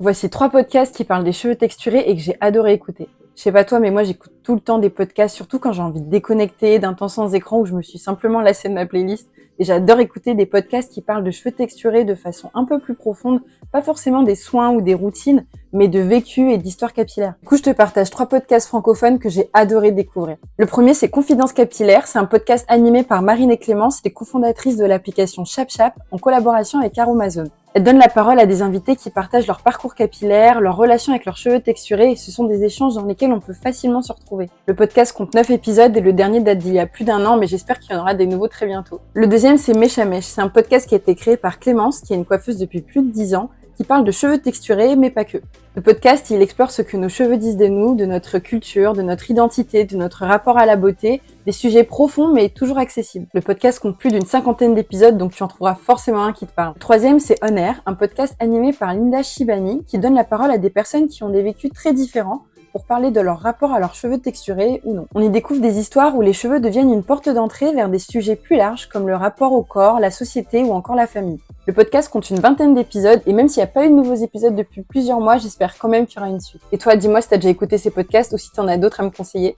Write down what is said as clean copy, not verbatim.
Voici 3 podcasts qui parlent des cheveux texturés et que j'ai adoré écouter. Je sais pas toi, mais moi j'écoute tout le temps des podcasts, surtout quand j'ai envie de déconnecter d'un temps sans écran où je me suis simplement lassée de ma playlist. Et j'adore écouter des podcasts qui parlent de cheveux texturés de façon un peu plus profonde, pas forcément des soins ou des routines, mais de vécu et d'histoire capillaire. Du coup, je te partage 3 podcasts francophones que j'ai adoré découvrir. Le premier, c'est Confidence capillaire. C'est un podcast animé par Marine et Clémence, les cofondatrices de l'application ChapChap, en collaboration avec Aromazone. Elles donnent la parole à des invités qui partagent leur parcours capillaire, leurs relations avec leurs cheveux texturés, et ce sont des échanges dans lesquels on peut facilement se retrouver. Le podcast compte 9 épisodes et le dernier date d'il y a plus d'un an, mais j'espère qu'il y en aura des nouveaux très bientôt. Le deuxième, c'est Mèche à Mèche. C'est un podcast qui a été créé par Clémence, qui est une coiffeuse depuis plus de 10 ans, qui parle de cheveux texturés, mais pas que. Le podcast, il explore ce que nos cheveux disent de nous, de notre culture, de notre identité, de notre rapport à la beauté, des sujets profonds mais toujours accessibles. Le podcast compte plus d'une 50aine d'épisodes, donc tu en trouveras forcément un qui te parle. Le troisième, c'est On Air, un podcast animé par Linda Shibani, qui donne la parole à des personnes qui ont des vécus très différents, pour parler de leur rapport à leurs cheveux texturés ou non. On y découvre des histoires où les cheveux deviennent une porte d'entrée vers des sujets plus larges comme le rapport au corps, la société ou encore la famille. Le podcast compte une 20aine d'épisodes et même s'il n'y a pas eu de nouveaux épisodes depuis plusieurs mois, j'espère quand même qu'il y aura une suite. Et toi, dis-moi si t'as déjà écouté ces podcasts ou si t'en as d'autres à me conseiller.